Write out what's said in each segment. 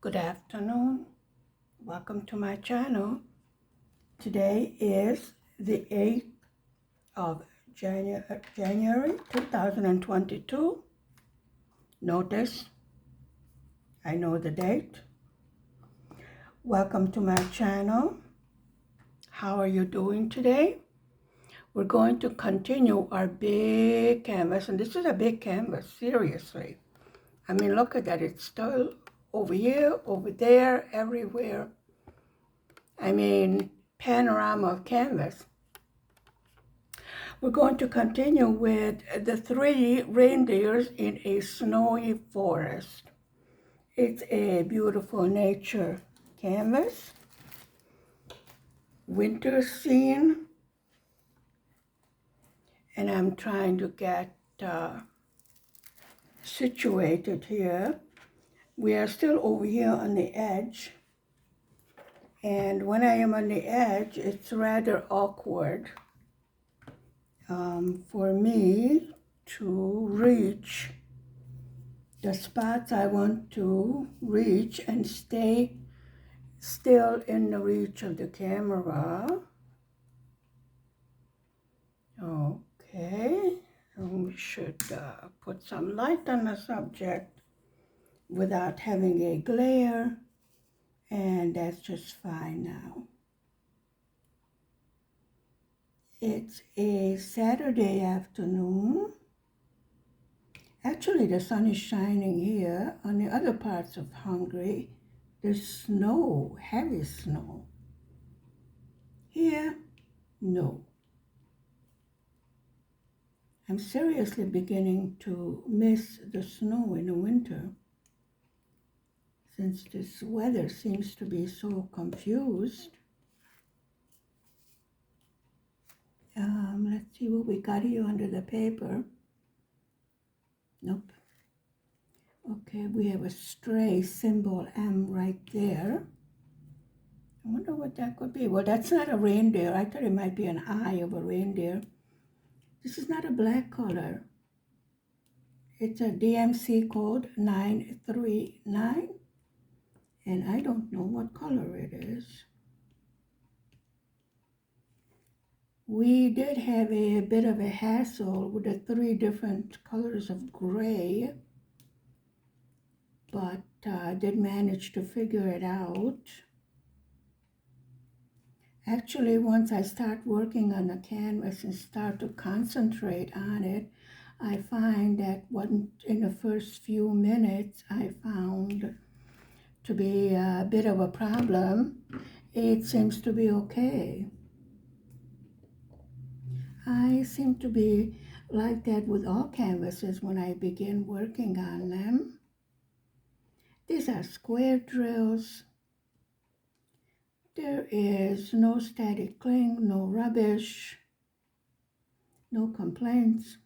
Good afternoon. Welcome to my channel. Today is the 8th of January 2022. Notice, I know the date. Welcome to my channel. How are you doing today? We're going to continue our big canvas, and this is a big canvas, seriously. I mean, look at that. It's still over here, over there, everywhere. I mean, panorama of canvas. We're going to continue with the 3 reindeers in a snowy forest. It's a beautiful nature canvas. Winter scene. And I'm trying to get situated here. We are still over here on the edge. And when I am on the edge, it's rather awkward for me to reach the spots I want to reach and stay still in the reach of the camera. Okay, and we should put some light on the subject without having a glare, and that's just fine now. It's a Saturday afternoon. Actually, the sun is shining here. On the other parts of Hungary, there's snow, heavy snow. Here, no. I'm seriously beginning to miss the snow in the winter, since this weather seems to be so confused. Let's see what we got here under the paper. Nope. Okay, we have a stray symbol M right there. I wonder what that could be. Well, that's not a reindeer. I thought it might be an eye of a reindeer. This is not a black color. It's a DMC code 939, and I don't know what color it is. We did have a bit of a hassle with the 3 different colors of gray, but did manage to figure it out. Actually, once I start working on the canvas and start to concentrate on it, I find that what in the first few minutes I found to be a bit of a problem, it seems to be okay. I seem to be like that with all canvases when I begin working on them. These are square drills. There is no static cling, no rubbish, no complaints.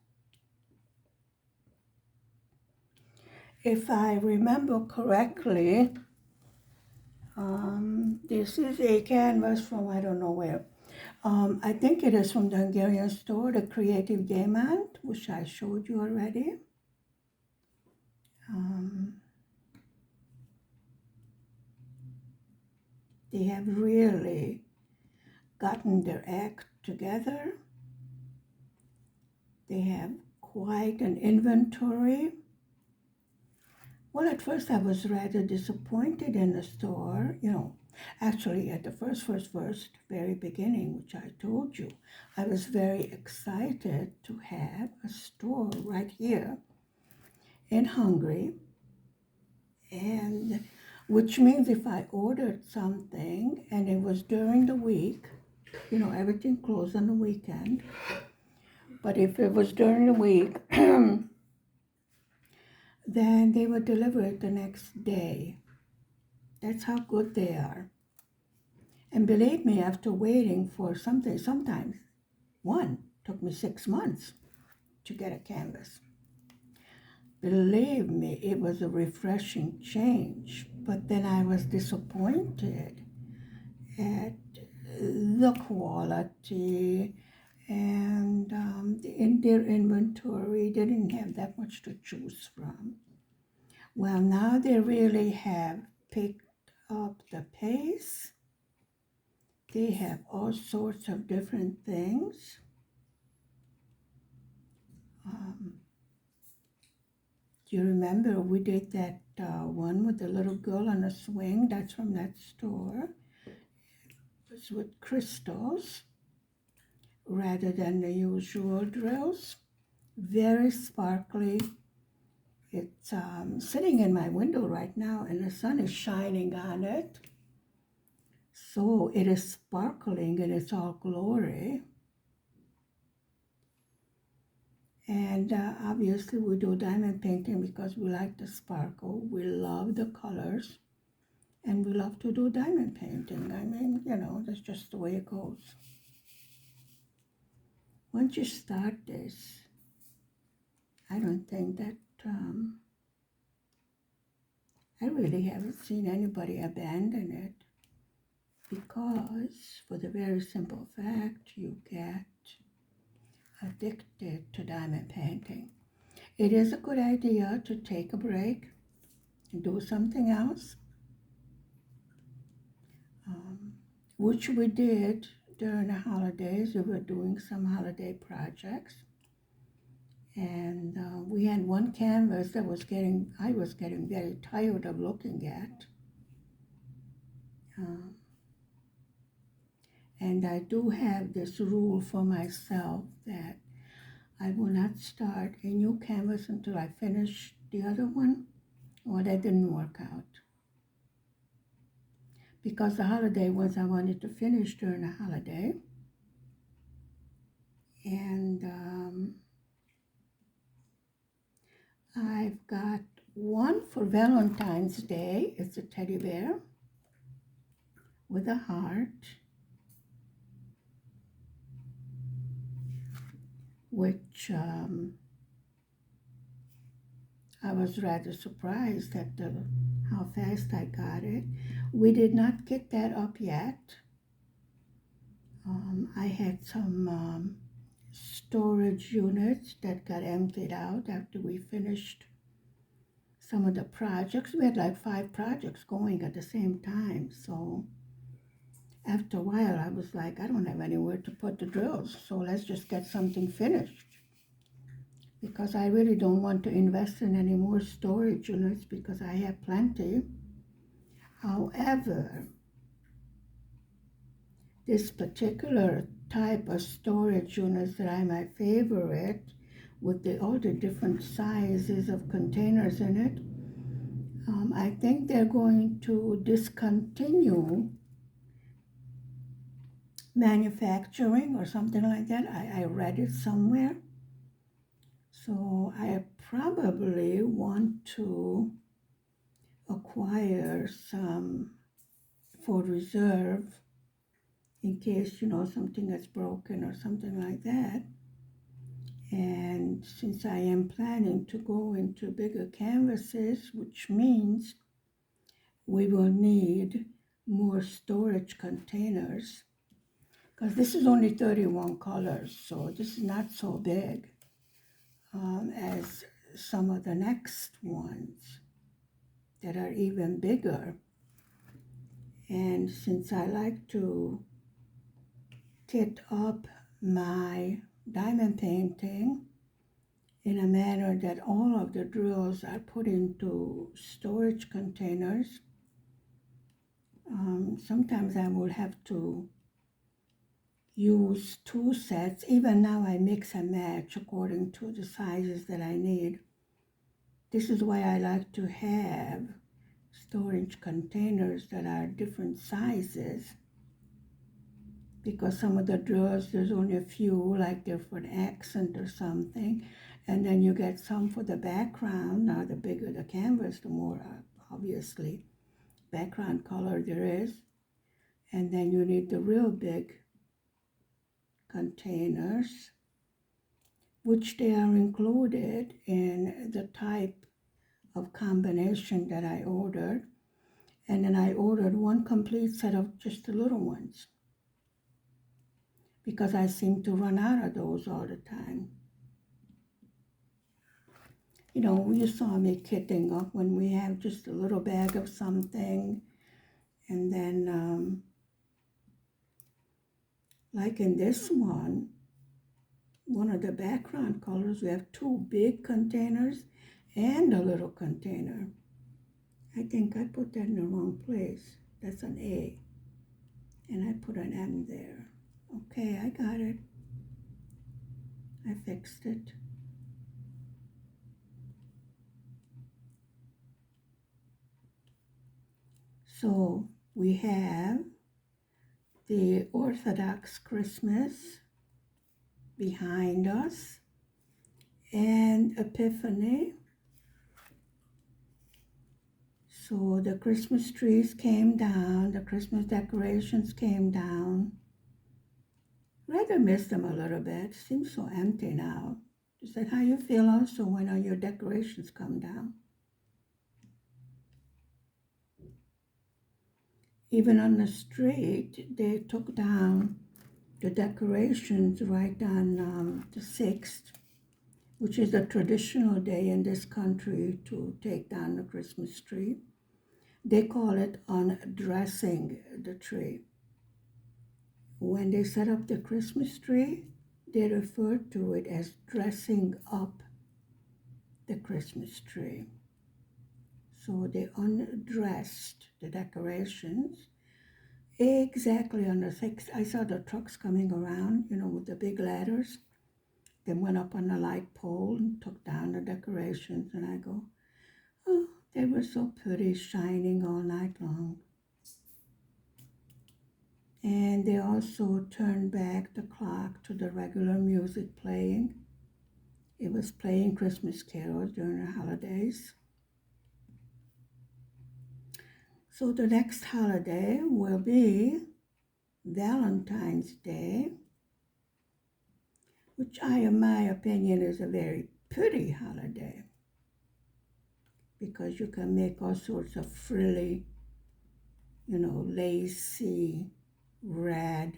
If I remember correctly, this is a canvas from I don't know where. I think it is from the Hungarian store, the Creative Diamond, which I showed you already. They have really gotten their act together. They have quite an inventory. Well, at first I was rather disappointed in the store, actually at the first, very beginning, which I told you, I was very excited to have a store right here in Hungary, and which means if I ordered something and it was during the week, everything closed on the weekend, but if it was during the week, then they would deliver it the next day. That's how good they are. And believe me, after waiting for something, sometimes one took me 6 months to get a canvas. Believe me, it was a refreshing change. But then I was disappointed at the quality, and in their inventory, they didn't have that much to choose from. Well, now they really have picked up the pace. They have all sorts of different things. Do you remember we did that one with the little girl on a swing? That's from that store. It's with crystals rather than the usual drills. Very sparkly. It's sitting in my window right now and the sun is shining on it. So it is sparkling and it's all glory. And obviously we do diamond painting because we like the sparkle. We love the colors. And we love to do diamond painting. I mean, you know, that's just the way it goes. Once you start this, I don't think that, I really haven't seen anybody abandon it because for the very simple fact you get addicted to diamond painting. It is a good idea to take a break and do something else, which we did during the holidays. We were doing some holiday projects. And we had one canvas that I was getting very tired of looking at. And I do have this rule for myself that I will not start a new canvas until I finish the other one, or that didn't work out. Because the holiday ones I wanted to finish during the holiday. And I've got one for Valentine's Day. It's a teddy bear with a heart, which I was rather surprised at how fast I got it. We did not get that up yet. I had some storage units that got emptied out after we finished some of the projects. We had like 5 projects going at the same time. So after a while, I was like, I don't have anywhere to put the drills. So let's just get something finished. Because I really don't want to invest in any more storage units because I have plenty. However, this particular type of storage units that are my favorite, with all the different sizes of containers in it, I think they're going to discontinue manufacturing or something like that. I read it somewhere. So I probably want to acquire some for reserve in case, you know, something is broken or something like that. And since I am planning to go into bigger canvases, which means we will need more storage containers, because this is only 31 colors, so this is not so big as some of the next ones that are even bigger. And since I like to kit up my diamond painting in a manner that all of the drills are put into storage containers, sometimes I will have to use 2 sets. Even now I mix and match according to the sizes that I need. This is why I like to have storage containers that are different sizes, because some of the drills, there's only a few, like they're for an accent or something, and then you get some for the background. Now the bigger the canvas, the more obviously background color there is, and then you need the real big containers, which they are included in the type of combination that I ordered. And then I ordered one complete set of just the little ones, because I seem to run out of those all the time. You know, you saw me kitting up when we have just a little bag of something. And then, like in this one of the background colors, we have two big containers and a little container. I think I put that in the wrong place. That's an A. And I put an M there. Okay, I got it. I fixed it. So we have the Orthodox Christmas behind us and Epiphany. So the Christmas trees came down, the Christmas decorations came down. Rather miss them a little bit. Seems so empty now. Is that how you feel also when all your decorations come down? Even on the street, they took down the decorations right on the 6th, which is a traditional day in this country to take down the Christmas tree. They call it undressing the tree. When they set up the Christmas tree, they refer to it as dressing up the Christmas tree. So they undressed the decorations exactly on the 6th. I saw the trucks coming around, you know, with the big ladders. They went up on the light pole and took down the decorations. And I go, oh, they were so pretty, shining all night long. And they also turned back the clock to the regular music playing. It was playing Christmas carols during the holidays. So the next holiday will be Valentine's Day, which in my opinion, is a very pretty holiday because you can make all sorts of frilly, you know, lacy, red,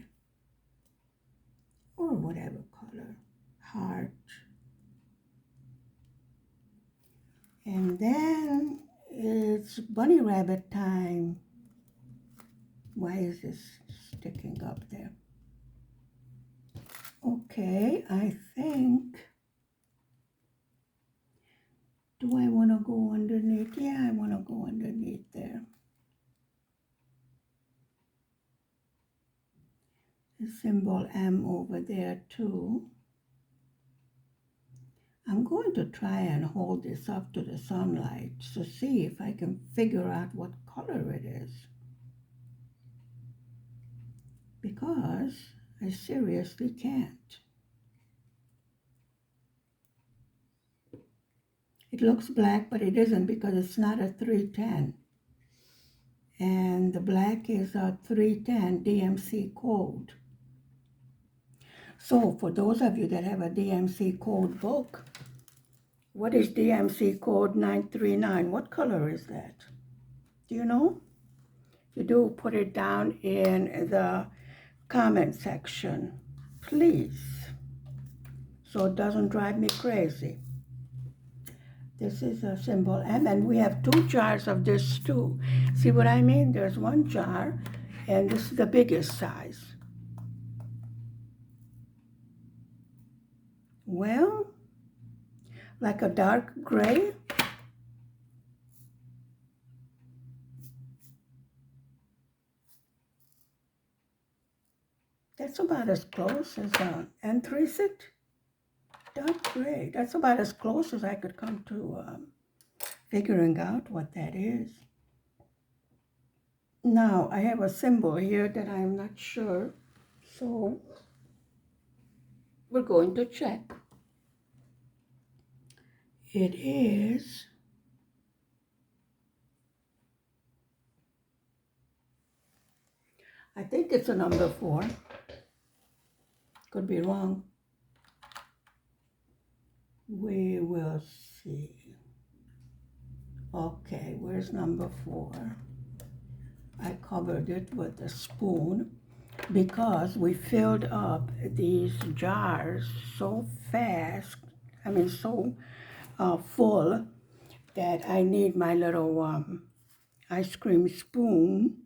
or whatever color, heart. And then it's bunny rabbit time. Why is this sticking up there? Okay, I think, do I want to go underneath? Yeah, I want to go underneath there. The symbol M over there too. I'm going to try and hold this up to the sunlight to see if I can figure out what color it is. Because I seriously can't. It looks black, but it isn't because it's not a 310. And the black is a 310 DMC code. So for those of you that have a DMC code book, what is DMC code 939? What color is that? Do you know? If you do, put it down in the comment section, please, so it doesn't drive me crazy. This is a symbol M, and we have 2 jars of this too. See what I mean? There's 1 jar, and this is the biggest size. Well, like a dark gray. That's about as close as anthracite. Dark gray. That's about as close as I could come to figuring out what that is. Now, I have a symbol here that I'm not sure, so we're going to check. It is I think it's a number 4. Could be wrong. We will see. Okay, where's number 4? I covered it with a spoon because we filled up these jars so fast. I mean, so full that I need my little ice cream spoon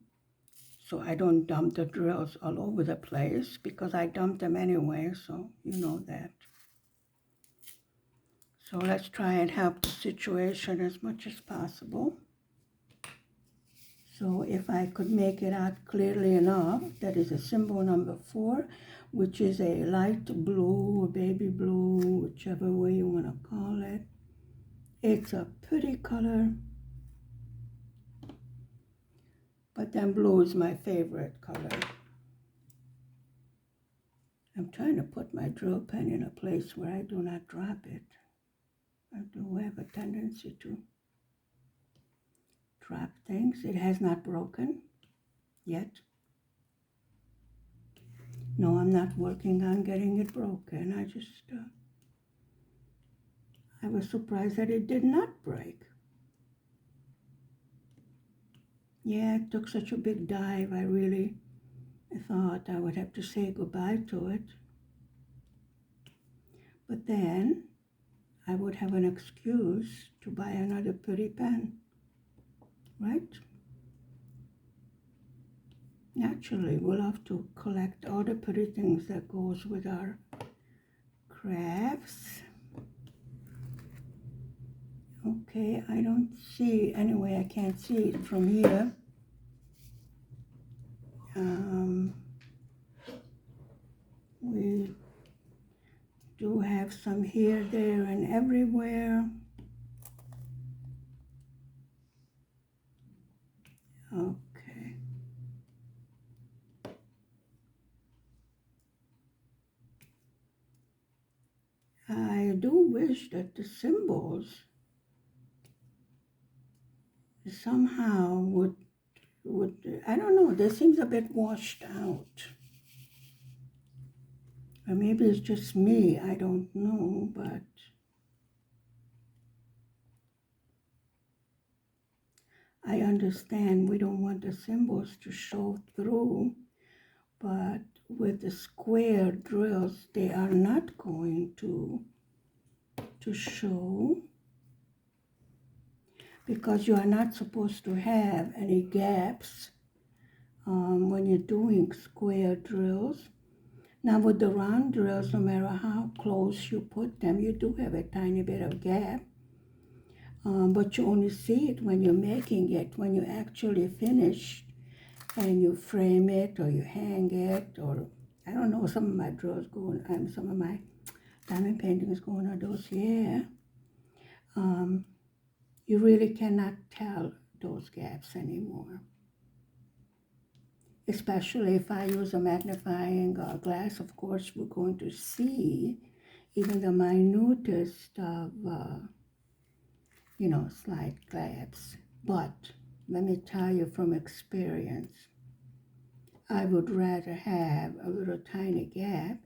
so I don't dump the drills all over the place because I dump them anyway, so you know that. So let's try and help the situation as much as possible. So if I could make it out clearly enough, that is a symbol number 4, which is a light blue or baby blue, whichever way you want to call it. It's a pretty color, but then blue is my favorite color. I'm trying to put my drill pen in a place where I do not drop it. I do have a tendency to drop things. It has not broken yet. No, I'm not working on getting it broken. I was surprised that it did not break. Yeah, it took such a big dive. I thought I would have to say goodbye to it. But then I would have an excuse to buy another pretty pen, right? Naturally, we'll have to collect all the pretty things that goes with our crafts. Okay, I don't see, anyway, I can't see it from here. We do have some here, there, and everywhere. Okay. I do wish that the symbols somehow would I don't know, this seems a bit washed out. Or maybe it's just me, I don't know, but I understand we don't want the symbols to show through, but with the square drills, they are not going to show because you are not supposed to have any gaps when you're doing square drills. Now with the round drills, no matter how close you put them, you do have a tiny bit of gap. But you only see it when you're making it. When you actually finish and you frame it or you hang it, or I don't know, some of my drills going, some of my diamond paintings going on those here. You really cannot tell those gaps anymore. Especially if I use a magnifying glass, of course, we're going to see even the minutest of, slight gaps. But let me tell you from experience, I would rather have a little tiny gap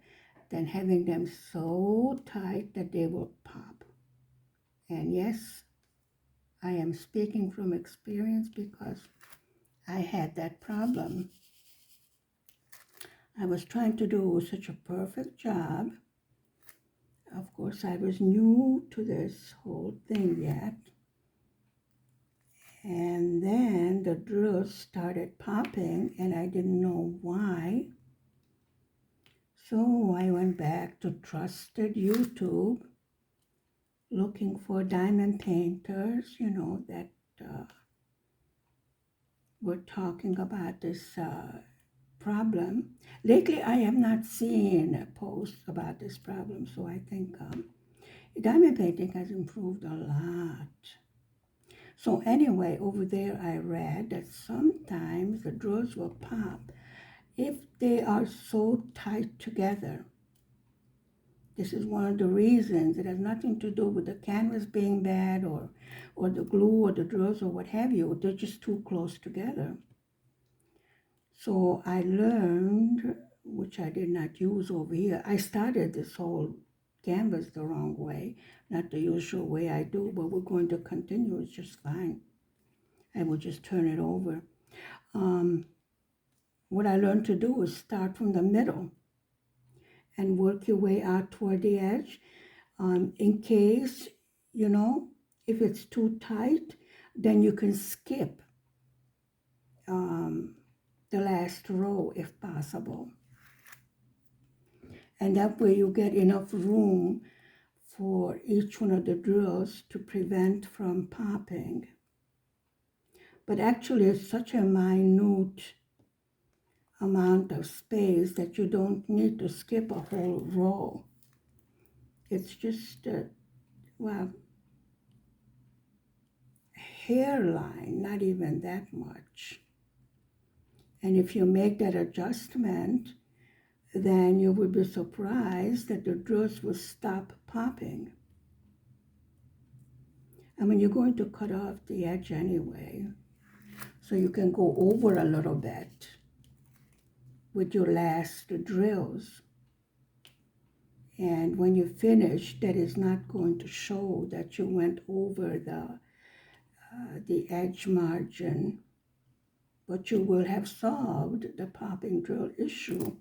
than having them so tight that they will pop. And yes, I am speaking from experience because I had that problem. I was trying to do such a perfect job. Of course, I was new to this whole thing yet. And then the drills started popping and I didn't know why. So I went back to trusted YouTube looking for diamond painters, that were talking about this problem. Lately, I have not seen a post about this problem, so I think diamond painting has improved a lot. So anyway, over there I read that sometimes the drills will pop if they are so tight together. This is one of the reasons. It has nothing to do with the canvas being bad or the glue or the drills or what have you. They're just too close together. So I learned, which I did not use over here. I started this whole canvas the wrong way, not the usual way I do, but we're going to continue. It's just fine. I will just turn it over. What I learned to do is start from the middle and work your way out toward the edge. In case you know, if it's too tight, then you can skip um, the last row if possible. And that way you get enough room for each one of the drills to prevent from popping. But actually it's such a minute amount of space that you don't need to skip a whole row. It's just well, hairline, not even that much. And if you make that adjustment, then you would be surprised that the drills will stop popping. I mean, you're going to cut off the edge anyway, so you can go over a little bit with your last drills. And when you finish, that is not going to show that you went over the edge margin, but you will have solved the popping drill issue.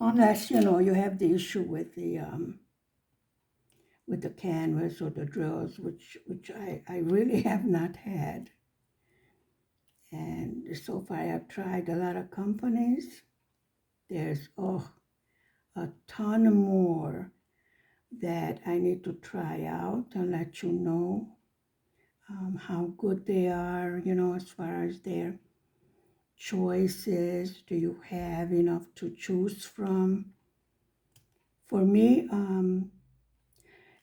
Unless, you know, you have the issue with the canvas or the drills, which I really have not had. And so far I've tried a lot of companies. There's a ton more that I need to try out and let you know how good they are, you know, as far as their choices. Do you have enough to choose from? For me,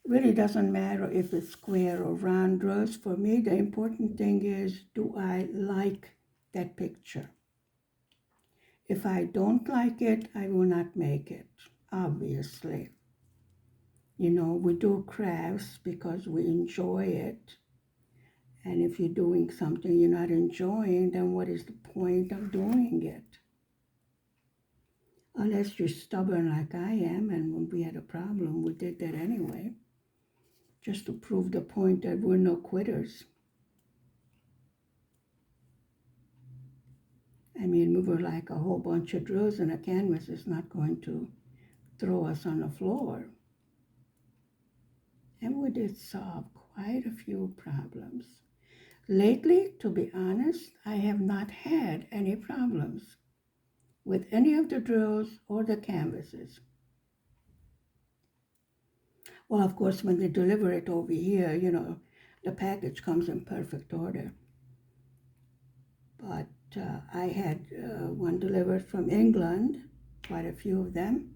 really doesn't matter if it's square or round drills. For me, the important thing is, do I like that picture? If I don't like it, I will not make it, obviously. You know, we do crafts because we enjoy it. And if you're doing something you're not enjoying, then what is the point of doing it? Unless you're stubborn like I am, and when we had a problem, we did that anyway, just to prove the point that we're no quitters. I mean, we were like a whole bunch of drills, and a canvas is not going to throw us on the floor. And we did solve quite a few problems. Lately, to be honest, I have not had any problems with any of the drills or the canvases. Well, of course, when they deliver it over here, you know, the package comes in perfect order. But I had one delivered from England, quite a few of them,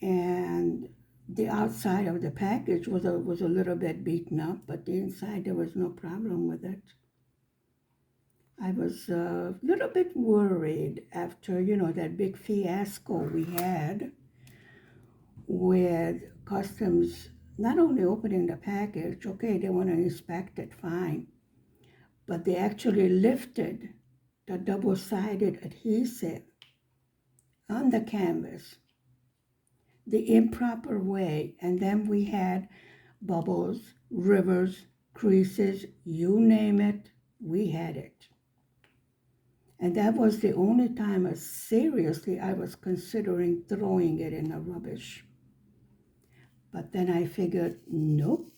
and the outside of the package was a little bit beaten up, but the inside there was no problem with it. I was a little bit worried after, you know, that big fiasco we had with customs not only opening the package, okay, they want to inspect it, fine, but they actually lifted the double-sided adhesive on the canvas the improper way, and then we had bubbles, rivers, creases, you name it, we had it. And that was the only time seriously I was considering throwing it in the rubbish. But then I figured, nope,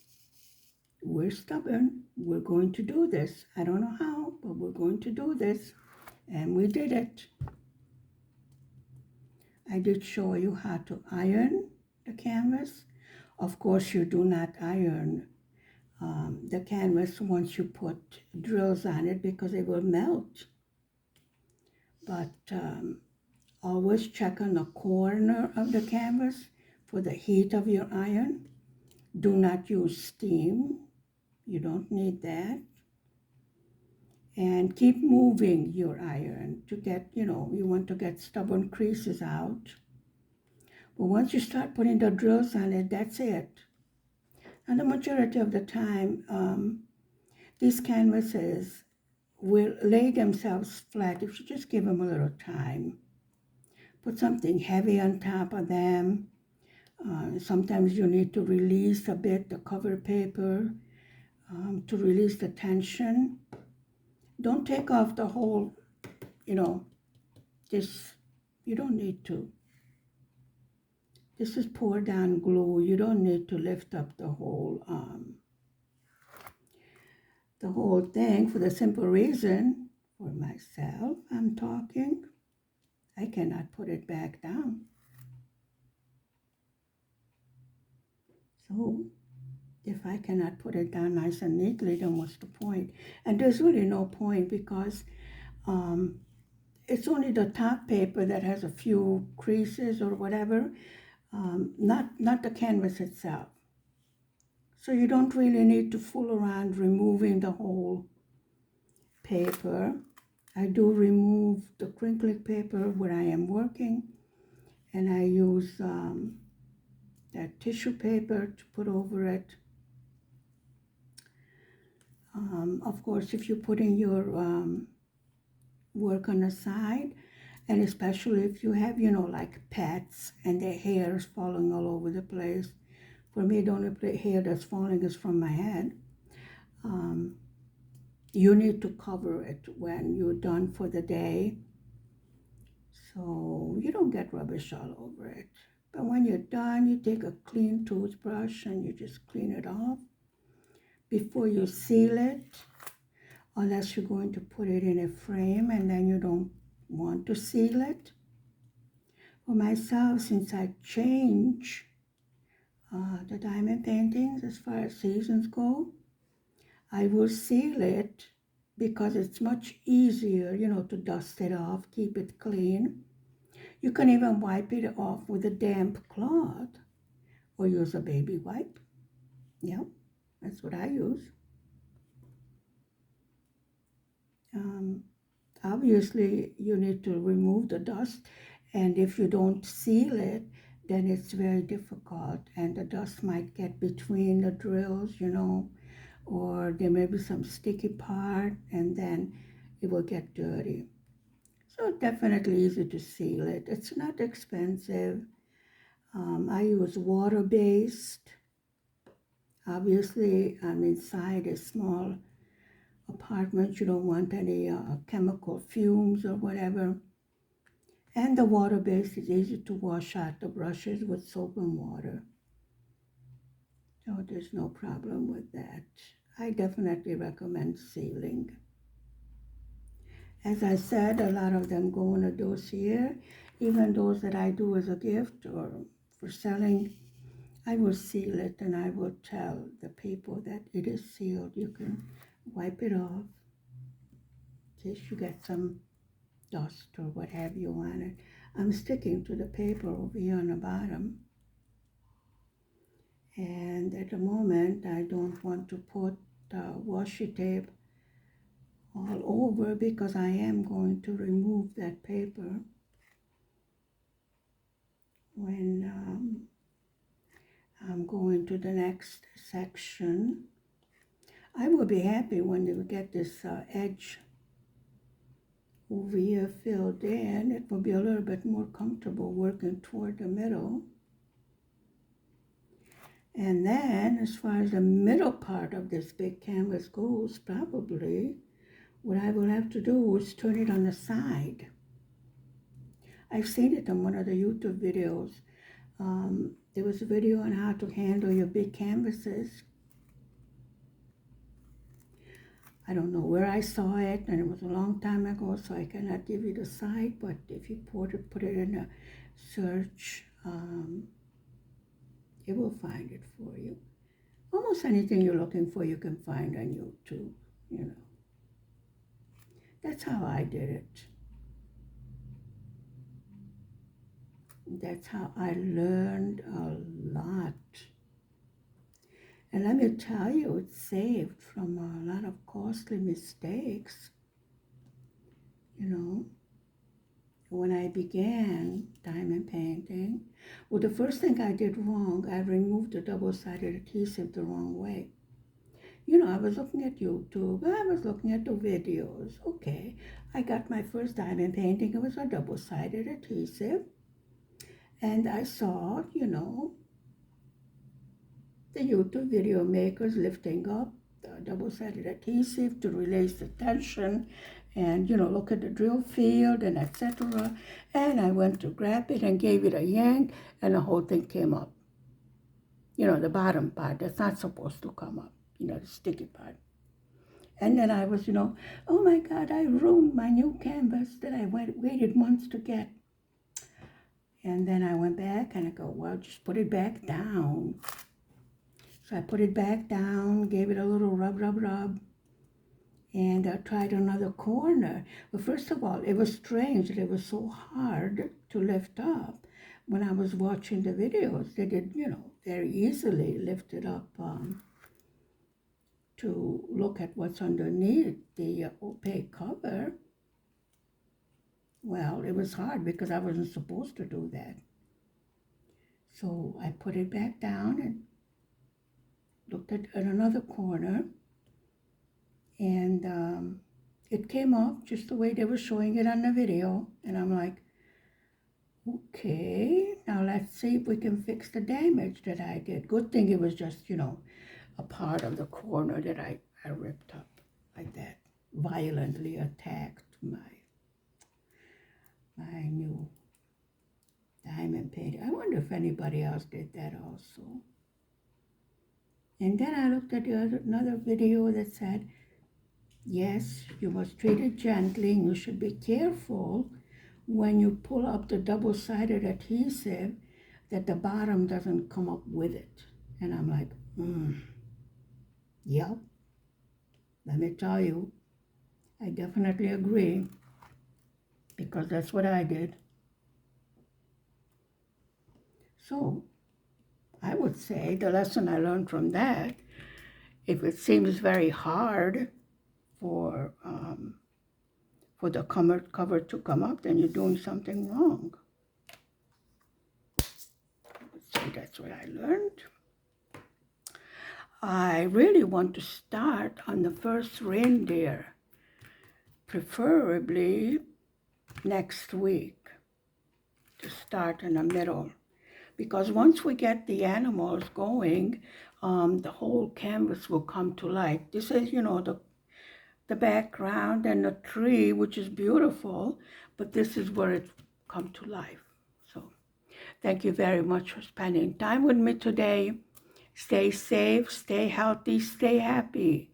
we're stubborn. We're going to do this. I don't know how, but we're going to do this. And we did it. I did show you how to iron the canvas. Of course, you do not iron the canvas once you put drills on it because it will melt. But always check on the corner of the canvas for the heat of your iron. Do not use steam. You don't need that. And keep moving your iron to get, you know, you want to get stubborn creases out. But once you start putting the drills on it, that's it. And the majority of the time, these canvases will lay themselves flat if you just give them a little time. Put something heavy on top of them. Sometimes you need to release a bit the cover paper to release the tension. Don't take off the whole, you know, you don't need to. This is pour down glue. You don't need to lift up the whole thing, for the simple reason, for myself, I'm talking, I cannot put it back down. So if I cannot put it down nice and neatly, then what's the point? And there's really no point, because it's only the top paper that has a few creases or whatever, not the canvas itself. So you don't really need to fool around removing the whole paper. I do remove the crinkly paper where I am working, and I use that tissue paper to put over it. Of course, if you're putting your work on the side, and especially if you have, like pets and their hair is falling all over the place. For me, the only hair that's falling is from my head. You need to cover it when you're done for the day, so you don't get rubbish all over it. But when you're done, you take a clean toothbrush and you just clean it off before you seal it, unless you're going to put it in a frame and then you don't want to seal it. For myself, since I change the diamond paintings as far as seasons go, I will seal it, because it's much easier, to dust it off, keep it clean. You can even wipe it off with a damp cloth or use a baby wipe. Yeah, that's what I use. Obviously, you need to remove the dust, and if you don't seal it, then it's very difficult, and the dust might get between the drills, or there may be some sticky part, and then it will get dirty. So definitely easy to seal it. It's not expensive. I use water-based. Obviously, I'm inside a small apartment. You don't want any chemical fumes or whatever. And the water-based is easy to wash out the brushes with soap and water. So there's no problem with that. I definitely recommend sealing. As I said, a lot of them go in a dossier. Even those that I do as a gift or for selling, I will seal it, and I will tell the people that it is sealed. You can wipe it off in case you get some dust or what have you on it. I'm sticking to the paper over here on the bottom. And at the moment, I don't want to put washi tape all over, because I am going to remove that paper when I'm going to the next section. I will be happy when you get this edge over here filled in. It will be a little bit more comfortable working toward the middle. And then, as far as the middle part of this big canvas goes, probably what I will have to do is turn it on the side. I've seen it on one of the YouTube videos. There was a video on how to handle your big canvases. I don't know where I saw it, and it was a long time ago, so I cannot give you the site, but if you put it in a search, it will find it for you. Almost anything you're looking for, you can find on YouTube, That's how I did it. That's how I learned a lot. And let me tell you, it saved from a lot of costly mistakes. When I began diamond painting, well, the first thing I did wrong, I removed the double-sided adhesive the wrong way. I was looking at YouTube, I was looking at the videos. Okay, I got my first diamond painting. It was a double-sided adhesive. And I saw, the YouTube video makers lifting up the double-sided adhesive to release the tension and, look at the drill field and etc. And I went to grab it and gave it a yank, and the whole thing came up. The bottom part that's not supposed to come up, the sticky part. And then I was, oh my God, I ruined my new canvas that I waited months to get. And then I went back and I go, well, just put it back down. So I put it back down, gave it a little rub, and I tried another corner. But first of all, it was strange that it was so hard to lift up. When I was watching the videos, they did, very easily lift it up to look at what's underneath the opaque cover. Well, it was hard because I wasn't supposed to do that. So I put it back down and looked at another corner, and it came up just the way they were showing it on the video. And I'm like, okay, now let's see if we can fix the damage that I did. Good thing it was just, a part of the corner that I ripped up like that. Violently attacked my new diamond painting. I wonder if anybody else did that also. And then I looked at another video that said, yes, you must treat it gently, and you should be careful when you pull up the double-sided adhesive that the bottom doesn't come up with it. And I'm like, yep. Let me tell you, I definitely agree, because that's what I did. So I would say the lesson I learned from that, if it seems very hard for the cover to come up, then you're doing something wrong. So that's what I learned. I really want to start on the first reindeer, preferably next week, to start in the middle. Because once we get the animals going, the whole canvas will come to life. This is, the background and the tree, which is beautiful, but this is where it come to life. So thank you very much for spending time with me today. Stay safe, stay healthy, stay happy.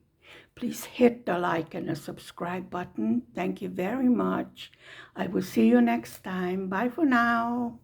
Please hit the like and the subscribe button. Thank you very much. I will see you next time. Bye for now.